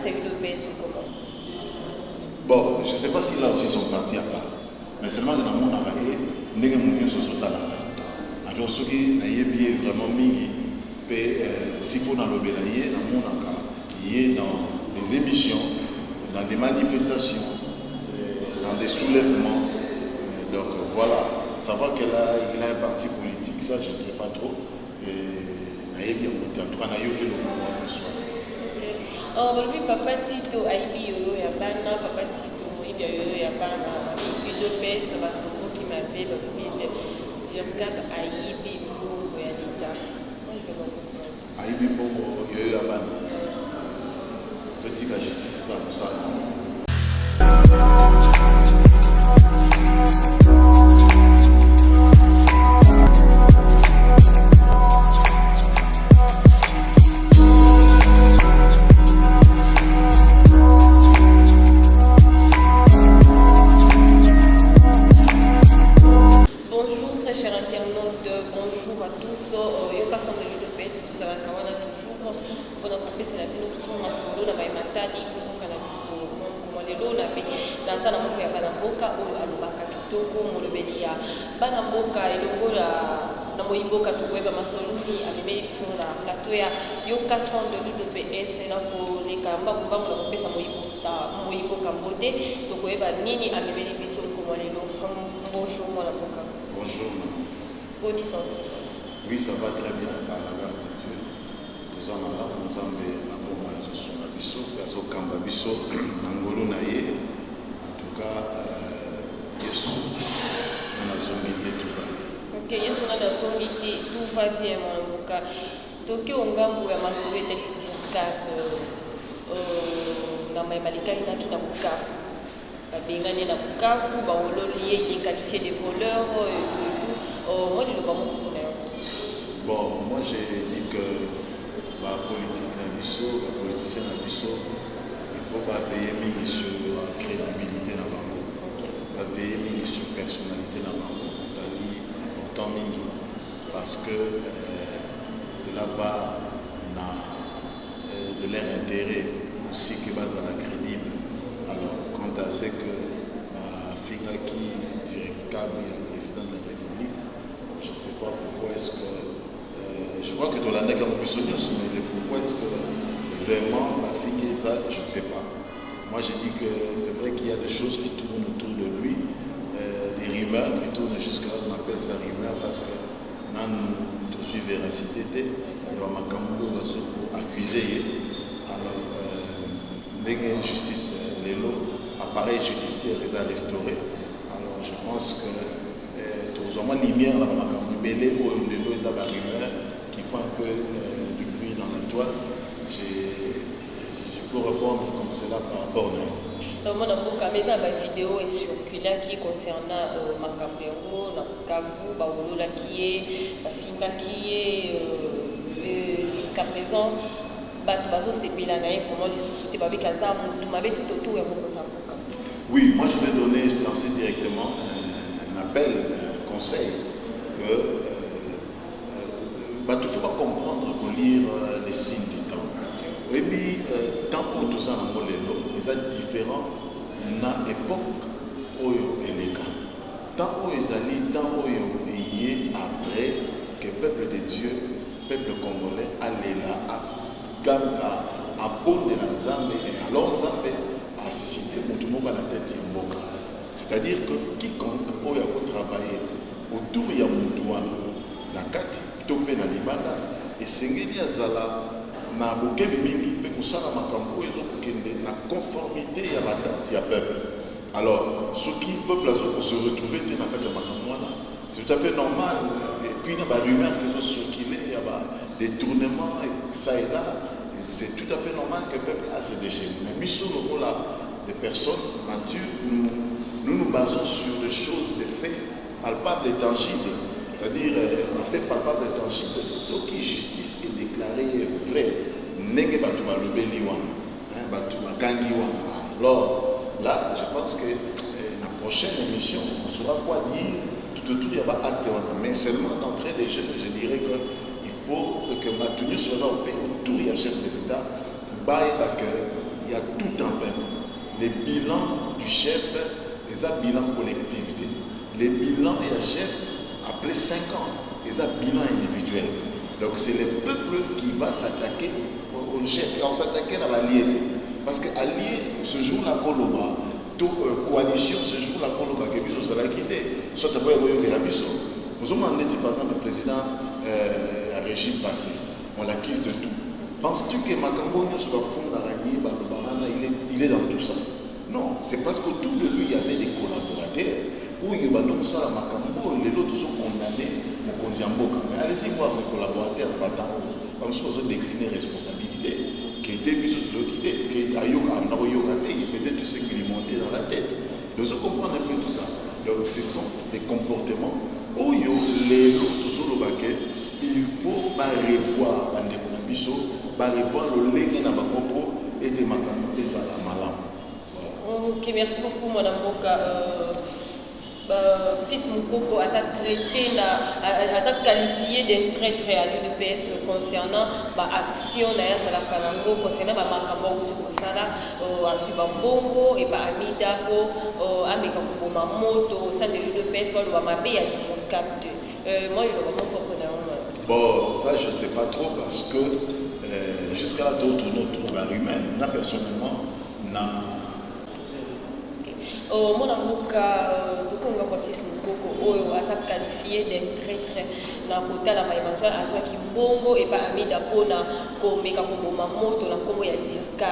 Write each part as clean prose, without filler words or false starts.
c'est UDPS ou comment? Bon, je ne sais pas si là aussi sont partis à part. Mais seulement dans mon travail, nous avons ce soutien là. Alors, ceux qui ont vraiment mingi, s'il faut dans le bélayer, dans mon cas, il est dans des émissions, dans des manifestations, dans des soulèvements. Donc voilà, savoir qu'il a un parti politique, ça je ne sais pas trop. En tout cas, il y a eu le mouvement ce soir. Ok. Oui, papa Tito, Aïbi, Yabana, papa Tito, Yabana, UDPS, Batoko qui m'appelle, Dirkab, Aïbi, Bongo, Yalita. Aïbi, Bongo, Yabana. Petit cas justice, c'est ça, pour ça. Banamboka elongola na moyiboka tuweba masoluni amemeli biso na plateau ya yoka centre de l'UDPS na koleka mbangu na kopesa moyiboka mbote tokoyeba nini amemeli biso nkoma lelo. Bonjour mwana mboka. Bonjour. Boni santé. Oui, ça va très bien par la grâce de Dieu. Tous en allant, nous avons la bombe à Zosu na biso, à Zokamba biso, Nangolo naye. En tout cas, Yesu. Ok, Yesu na nazongite tout va bien mwana mboka. Toki ongambo ya masolo etali Dirkab na mayemalekaki naki na Bukavu. Babengani na Bukavu, baololi ye est qualifié de voleur. Moi je le vois mon na yo. Bon, moi j'ai dit que la politique na biso, la politicien na biso, il faut pas veiller mingi sur la crédibilité na bango. Va veiller mingi sur personnalité na bango. Ça dit important mingi parce que cela va de leur intérêt aussi que base à la crédible. Alors quant à ce que Figa qui Dirkab est le président de la République, je ne sais pas pourquoi est-ce que je crois que Tolanda qui a mais pourquoi est-ce que vraiment Figa ça, je ne sais pas. Moi j'ai dit que c'est vrai qu'il y a des choses qui tournent autour de lui. Des rumeurs qui tournent jusqu'à on appelle ça rumeur parce que nous tous véracité il y a ma cambo pour accuser alors dès justice les lots appareil judiciaire les a restaurés alors je pense que tous au moins lumière là ma cambo belé ou les lots ils ont des rumeurs qui font un peu du bruit dans la toile je peux répondre comme cela par rapport à Moi, dans mes vidéo est circulée qui concernant Macabero, Bukavu, Baolola qui est, Finga qui est, jusqu'à présent, c'est bien vraiment les sous-soutés, tout m'avait tout autour et Oui, moi je vais lancer directement un appel, un conseil que il ne faut pas comprendre pour lire les signes du temps. Et puis, tant pour tout ça, ils sont différents dans l'époque où ils sont. Tant où ils sont, tant où ils sont après que le peuple de Dieu, le peuple congolais, allait là, à bonne la Zambé, et alors Zambé a suscité mon la tête de Mboka. C'est-à-dire que quiconque a travaillé autour de Moutouana, dans Kati, Topé, dans Libanda, et Sengeli Azala, na bokebi mingi pe kusala makambo ezokende na conformité ya batante ya peuple. Alors ce qui peuple azo se retrouver te na kati ya makambo wana c'est tout à fait normal et puis na ba rumeur qui sont circulées ya ba détournement et ça et là c'est tout à fait normal que le peuple a ses déchets. Mais biso lokola des personnes matures nous basons sur des choses, des faits palpables et tangibles. C'est-à-dire, un fait palpable et tangible, ce qui justice est déclaré vrai. Alors, là, je pense que la prochaine émission, on saura quoi dire. Tout autour, il y a pas acte. Mais seulement d'entrée des jeunes, je dirais qu'il faut que ma tenue soit au pays autour, il y a chef de l'État. Il y a les bilans du chef, les bilans collectivité. Les bilans et le chef, après 5 ans, les bilans individuels. Donc c'est le peuple qui va s'attaquer au chef. Et on s'attaquait à l'allié. Parce que allié, ce jour-là, Koloba, coalition, ce jour-là, Koloba, que nous allons quitter. Soit d'abord, il y a Bisso. Nous avons demandé, par exemple, le président à régime passé. On l'accuse de tout. Penses-tu que Makambo sur la fond il est dans tout ça? Non, c'est parce qu'autour de lui, il y avait des collaborateurs où il y a ça, Makambo, les autres sont condamnés au Konziamboka. Mais allez-y voir ces collaborateurs, comme ça, ils ont décliné responsabilité, qui était mis sur le quitté, qui il faisait tout ce qui lui montait dans la tête. Nous comprenons un peu tout ça. Donc, ce sont des comportements où les autres, il faut revoir revoir le lien dans ma propre et de ma campagne et ça la. Ok, merci beaucoup, Madame Boka. Fils Moukoko a traité, a qualifié d'un traître à l'UDPS concernant l'action concernant Makambo Sala, à Subambongo et Amidako, à Mekakubomamoto, au sein de l'UDPS, à Mabé à 14. Moi, il y a vraiment bon, ça, je ne sais pas trop parce que jusqu'à d'autres notre humain, personnellement, n'a. Mon avocat, donc fils Moukoko, a qualifié d'un traître na côté la maïmaso à soi qui bongo et pas ami d'apona comme Mekakubo Mamoto na comme ya dirka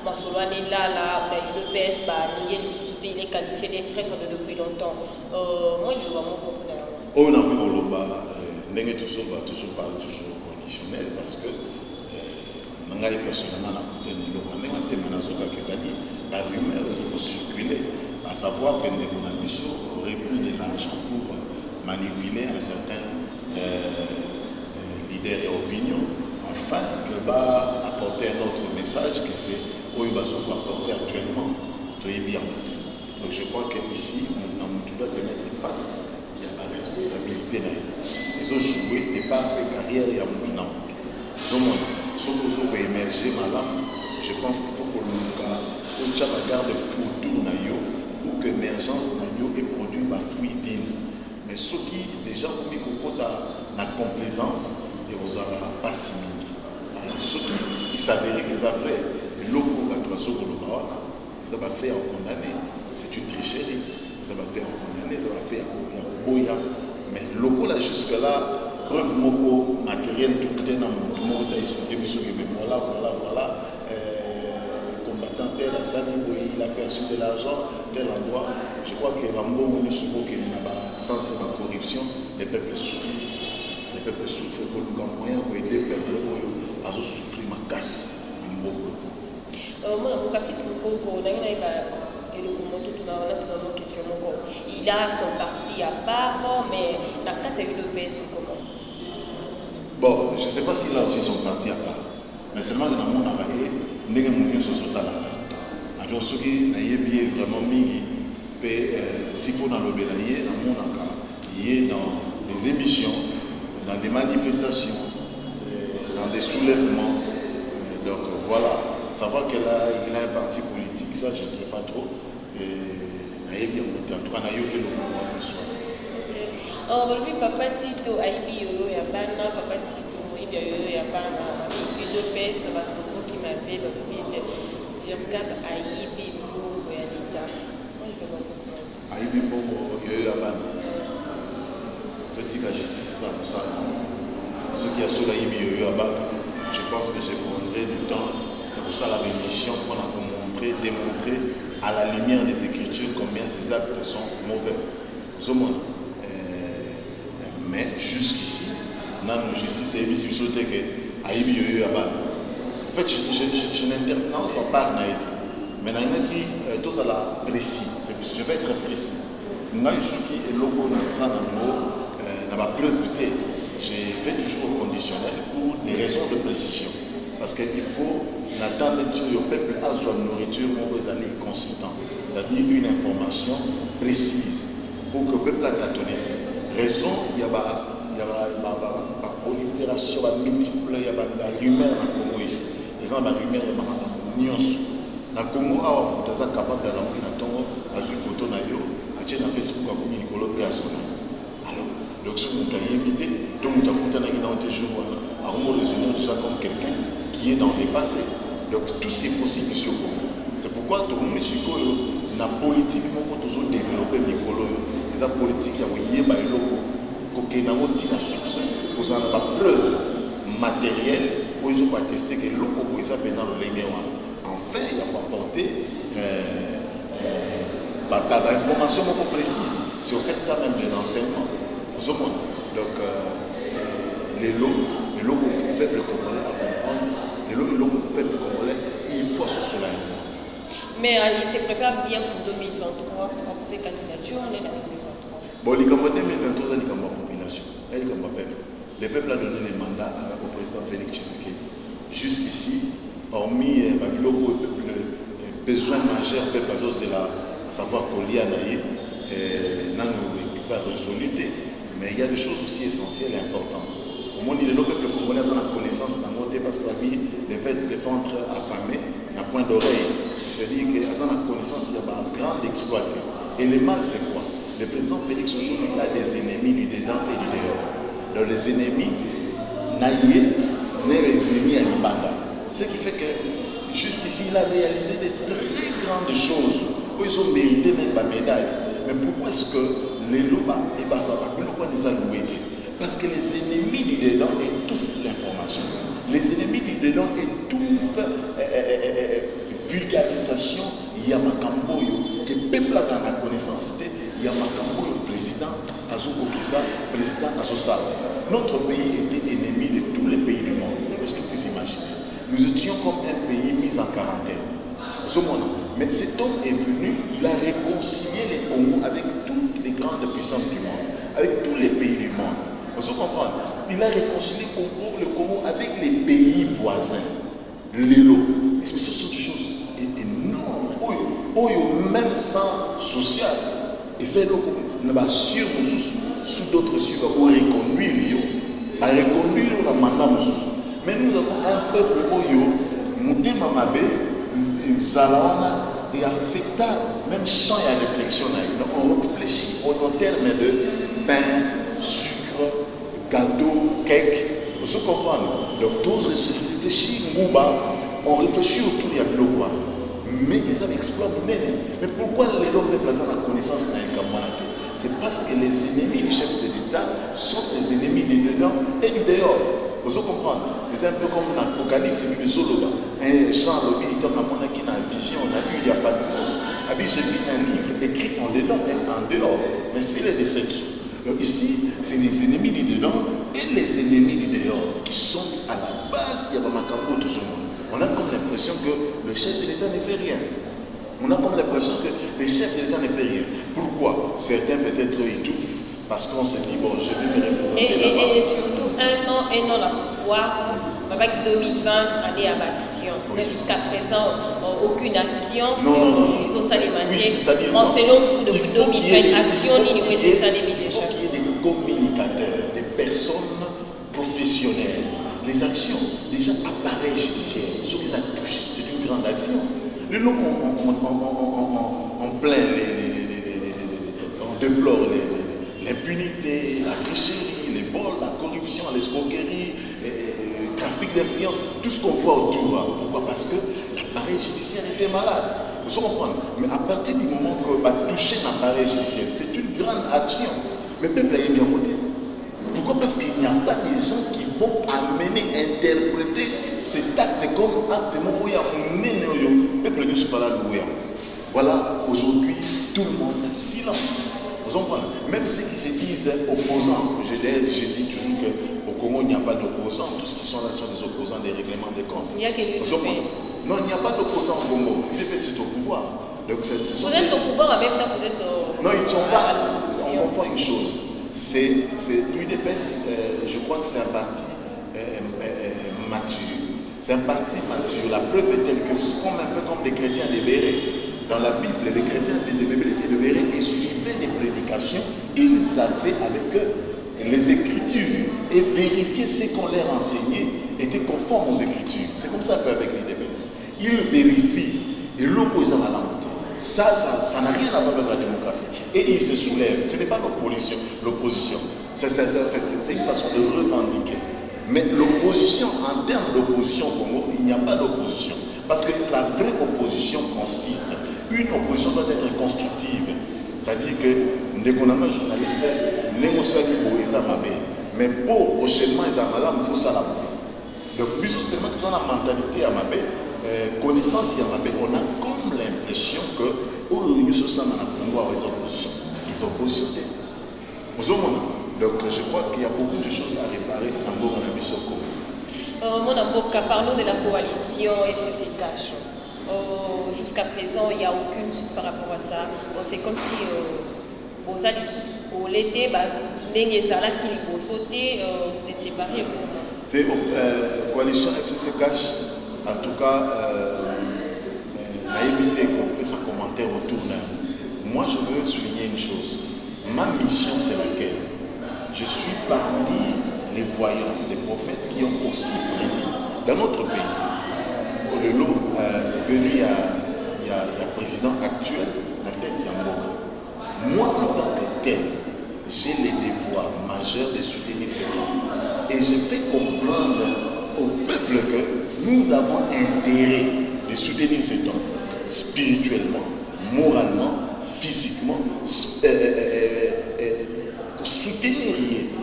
masolane là na l'UDPS ba Miguel Souté il est qualifié d'un traître depuis longtemps. Moi je dois mon comprendre. On a vu Oloba n'est toujours conditionnel parce que nangai personnellement na côté de l'Oba n'est pas menazoka kezali la rumeur est circulée. À savoir que les Konamiso auraient pris de l'argent pour manipuler un certain leader et opinion, afin que va apporter un autre message que c'est où il va se apporter actuellement. Bien. Donc je crois qu'ici, on doit se mettre face à la responsabilité. Ils ont joué des parts de carrière et à Moutuna. Ils ont émergé malade. Je pense qu'il faut que l'on garde photo pour que l'émergence ait produit ma fruit digne. Mais ceux qui déjà ont mis la complaisance, ils n'ont pas si mis. Alors ceux qui s'avéraient que ça fait le logo de la zone de ils ont fait en condamné. C'est une tricherie. Ils ont fait en condamné, ils ont fait en boya. Mais le logo là jusque-là, preuve matériel tout le monde a expliqué, voilà. Tel a il a perçu de l'argent, tel endroit. Je crois que Rambo sans la corruption, les peuples souffrent. Les peuples souffrent pour le moyen pour aider les peuples à souffrir ma casse. Il a son parti à part, mais la carte est l'UDPS ou comment? Bon, je ne sais pas s'il a aussi son parti à part. Mais seulement dans mon travail, nous avons ce alors ceux qui n'ont vraiment mis s'il faut dans le bélayer, dans des émissions, dans des manifestations, dans des soulèvements. Donc voilà, savoir qu'il a un parti politique, ça je ne sais pas trop. Et bien en tout cas, il y a eu le pouvoir ce soir. Oui, Papa Tito, Aïbi Yolo Yabana, Papa Tito, Aïbi Yolo Yabana, l'UDPS, qui m'appelle, Dirkab Aïbi Bongo Yanita. Aïbi Bongo Yabana. Petit cas justice, c'est ça pour ça. Ceux qui ont sur l'Aïbi Yabana, je pense que je prendrai du temps pour ça la mission pour démontrer à la lumière des Écritures combien ces actes sont mauvais. Mais jusqu'ici, dans la justice, c'est ici que Aïbi Yabana. En fait, je n'interprète pas Naïti. Mais tout ça là précis. Je vais être précis. Nous avons qui est logo dans ça n'a pas preuve. Je fais toujours au conditionnel pour des raisons de précision. Parce qu'il faut attendre que le peuple a une nourriture consistante. C'est-à-dire une information précise pour que le peuple a honnête. Raison, il y a la prolifération multiple, il y a la rumeur dans le Congo ici. Les gens, la rumeur, il y a Na Congo, on est capable de l'envoyer dans ton photo na yo, à Facebook, à commis Nicolo Piazona. Alors, donc ce qu'on a invité, donc on a dans tes jours, on raisonne déjà comme quelqu'un qui est dans les passés. Donc tout c'est possible sur Congo. C'est pourquoi tout le monde est na politiquement toujours développer Nicolo. Les politiques, il y a des locaux, qui ont une source, vous avez des preuves matérielles où ils ont attesté que les locaux, ils ont dans le Léguéwan. Enfin, il y a pas apporté information beaucoup précise. C'est au fait ça même les renseignements. Donc, les locaux font peuple congolais à comprendre. Les locaux font peuple congolais, il faut se cela. Mais il se prépare bien pour 2023, pour ces candidatures, on est dans 2023. Bon, les candidats 2023, c'est les candidats population, c'est les candidats peuple. Le peuple a donné les mandats au président Félix Tshisekedi. Jusqu'ici, hormis le besoin majeur du peuple, c'est à savoir qu'on lit à Naïe, sa résoluté. Mais il y a des choses aussi essentielles et importantes. Au moins, le peuple congolais a la connaissance d'un côté parce que les ventres affamés, un point d'oreille. C'est-à-dire qu'il y a la connaissance, il y a un grand exploité. Et le mal, c'est quoi? Le président Félix aujourd'hui a des ennemis du dedans et du dehors. Donc les ennemis, naïe, les ennemis à l'Ibanda. Ce qui fait que jusqu'ici, il a réalisé de très grandes choses où ils ont mérité même la médaille. Mais pourquoi est-ce que les Loba et Baba, pourquoi les a loués? Parce que les ennemis du dedans étouffent l'information. Les ennemis du dedans étouffent vulgarisation. Il y a Makamboyo, que le peuple a la connaissance, il y a Makamboyo, président Azoko Kissa, président Azosal. Notre pays était ennemi de tous les pays du monde. Est-ce que vous imaginez? Nous étions comme un pays mis en quarantaine. Mais cet homme est venu, il a réconcilié les Congo avec toutes les grandes puissances du monde, avec tous les pays du monde. Vous comprenez? Il a réconcilié le Congo avec les pays voisins. L'élo. Ce sont des choses énormes. Même sans social. Et c'est donc, on va sur sous d'autres sur pour reconduire. À reconduire la mandat. Mais nous avons un peuple Moutema Mabe, Zalawana, et affecta même champ et réflexion. On réfléchit en termes de pain, sucre, gâteau, cake. Vous comprenez? Donc tous réfléchissent, on réfléchit autour de la mais ils ont exploité. Mais pourquoi les peuples ont la connaissance dans les c'est parce que les ennemis du chef de l'État sont les ennemis du dedans et du dehors. Vous comprenez? C'est un peu comme l'Apocalypse, c'est le Zoloba. Un Jean Lobi, il a une vision, on a lu, il y a Patmos. J'ai vu un livre écrit en dedans et en dehors. Mais c'est les déceptions. Donc ici, c'est les ennemis du dedans et les ennemis du dehors qui sont à la base, il y a Makambo tout le monde. On a comme l'impression que le chef de l'État ne fait rien. On a comme l'impression que le chef de l'État ne fait rien. Pourquoi? Certains peut-être étouffent parce qu'on se dit, bon, je vais me représenter là-bas. Et surtout, un an à pouvoir, avec 2020, aller à l'action. Mais jusqu'à présent, aucune action. Non. Il faut s'alimenter. Oui, c'est ça. Selon vous, depuis 2020, action, c'est ça les déjà. Il faut qu'il y ait des communicateurs, des personnes professionnelles. Les actions, déjà appareil judiciaire, ce qu'ils ont touché, c'est une grande action. Le long, on plaint, on déplore l'impunité, la tricherie, les vols, la corruption, l'escroquerie, le trafic d'influence, tout ce qu'on voit autour. Pourquoi? Parce que l'appareil judiciaire était malade. Vous comprenez? Mais à partir du moment qu'on va toucher l'appareil judiciaire, c'est une grande action. Le peuple a bien voté. Pourquoi? Parce qu'il n'y a pas des gens qui vont amener, interpréter cet acte comme acte mouya. Voilà, aujourd'hui, tout le monde silence. Vous comprenez? Même ceux qui se disent opposants, je dis toujours qu'au Congo, il n'y a pas d'opposants. Tous ceux qui sont là sont des opposants des règlements des comptes. Il n'y a que l'UDPS. Non, il n'y a pas d'opposants au Congo. L'UDPS est au pouvoir. Donc, vous êtes au pouvoir, en même temps, vous êtes au... Non, ils ne sont pas. On confond une chose. C'est l'UDPS, je crois que c'est un parti mature. C'est un parti mature. La preuve est telle que c'est un peu comme les chrétiens des Bérets. Dans la Bible, les chrétiens de Bérets, ils suivaient les prédications, ils avaient avec eux les Écritures et vérifiaient ce qu'on leur enseignait était conforme aux Écritures. C'est comme ça qu'avec l'UDPS, ils vérifient. Et Ça n'a rien à voir avec la démocratie. Et il se soulève. Ce n'est pas l'opposition. C'est une façon de revendiquer. Mais l'opposition, en termes d'opposition au Congo, il n'y a pas d'opposition. Parce que la vraie opposition consiste, une opposition doit être constructive. C'est-à-dire que l'économie journaliste, mais pour prochainement, il faut ça là. Donc, c'est tellement que dans la mentalité à Mabé, connaissance à Mabé, on a comme l'impression que nous sommes en opposition. Ils ont positionné. Donc, je crois qu'il y a beaucoup de choses à réparer dans le Nabisoko. Parlons de la coalition FCC Cash. Jusqu'à présent, il n'y a aucune suite par rapport à ça. C'est comme si vous étiez séparés. Coalition FCC Cash, en tout cas, n'a évité qu'on fasse un commentaire autour. Moi, je veux souligner une chose. Ma mission, c'est laquelle? Je suis parmi les voyants, les prophètes qui ont aussi prédit dans notre pays. Au-delà, devenu il y a le président actuel, la tête Yamboka. Moi, en tant que tel, j'ai les devoirs majeurs de soutenir cet homme. Et je fais comprendre au peuple que nous avons intérêt de soutenir cet homme spirituellement, moralement, physiquement, soutenir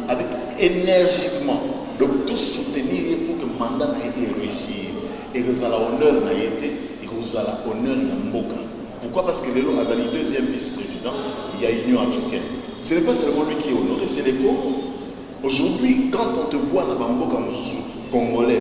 avec énergiquement. Donc tout soutenir pour que le mandat ait réussi. Et que ça a l'honneur n'a été, et que ça a l'honneur Yamboka. Pourquoi? Parce que le deuxième vice-président, il y a l'Union africaine. Ce n'est pas seulement lui qui est honoré, c'est les Congos. Aujourd'hui, quand on te voit dans Bamboka, Congolais,